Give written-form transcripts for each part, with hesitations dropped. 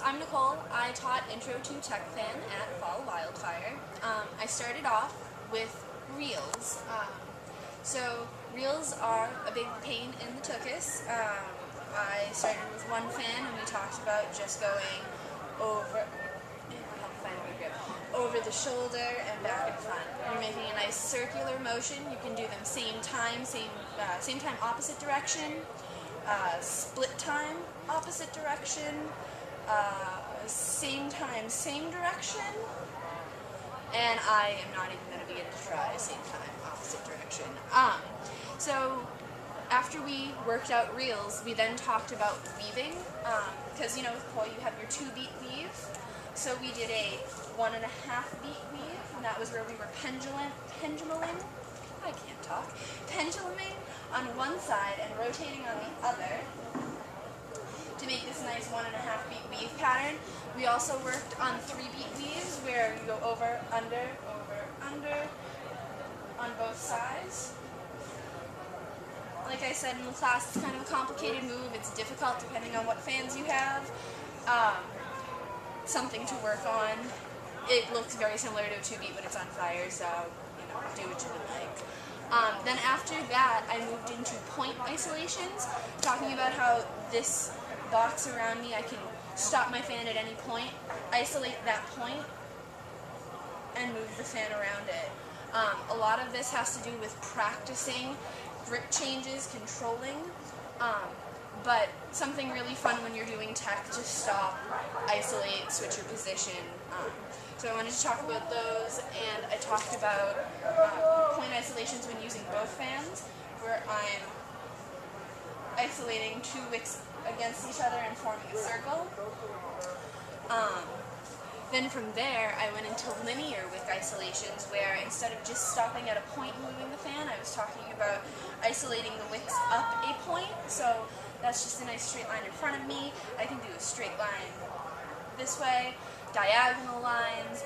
I'm Nicole. I taught Intro to Tech Fan at Fall Wildfire. I started off with reels. So reels are a big pain in the tuchus. I started with one fan and we talked about just going over the shoulder and back and front. You're making a nice circular motion. You can do them same time, opposite direction. Split time, opposite direction, same time, same direction, and I am not even going to begin to try same time, opposite direction. So after we worked out reels, we then talked about weaving, because with poi you have your 2-beat weave, so we did a 1.5-beat weave, and that was where we were penduluming on one side and rotating on the other to make this nice 1.5-beat weave pattern. We also worked on 3-beat weaves where you go over, under, on both sides. Like I said in the class, it's kind of a complicated move. It's difficult depending on what fans you have. Something to work on. It looks very similar to a 2-beat when it's on fire, so do what you would like. Then after that, I moved into point isolations, talking about how this box around me, I can stop my fan at any point, isolate that point, and move the fan around it. A lot of this has to do with practicing grip changes, controlling, but something really fun when you're doing tech to stop, isolate, switch your position. So I wanted to talk about those, and I talked about point isolations when using both fans, where I'm isolating 2 wicks against each other and forming a circle. Then from there, I went into linear wick isolations, where instead of just stopping at a point and moving the fan, I was talking about isolating the wicks up a point. So that's just a nice straight line in front of me. I can do a straight line this way, diagonal lines,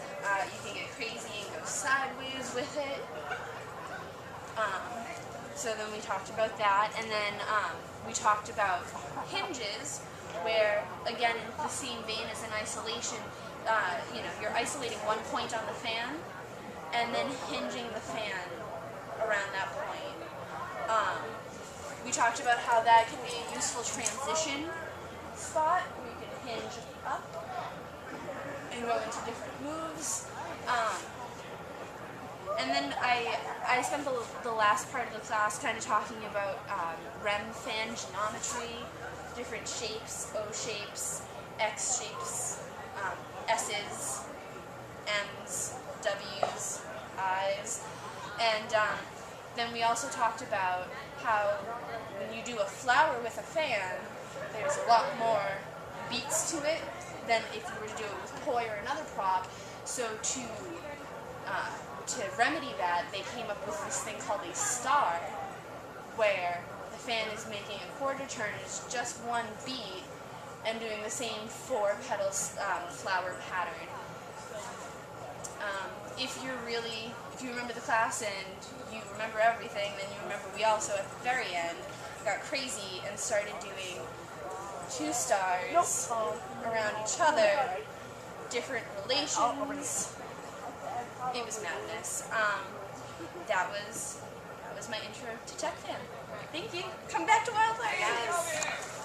you can get crazy and go sideways with it. So then we talked about that, and then we talked about hinges, where again in the same vein as an isolation, you're isolating one point on the fan, and then hinging the fan around that point. We talked about how that can be a useful transition spot, where you can hinge up and go into different moves. And then I spent the last part of the class kind of talking about REM fan geometry, different shapes, O shapes, X shapes, S's, M's, W's, I's, and then we also talked about how when you do a flower with a fan, there's a lot more beats to it than if you were to do it with poi or another prop. So to remedy that, they came up with this thing called a star, where the fan is making a quarter turn, it's just one beat, and doing the same 4 petals flower pattern. If you remember the class and you remember everything, then you remember we also at the very end got crazy and started doing 2 stars around each other, different relations. It was madness. That was my intro to Tech Fan. Thank you. Come back to Wildfire, guys.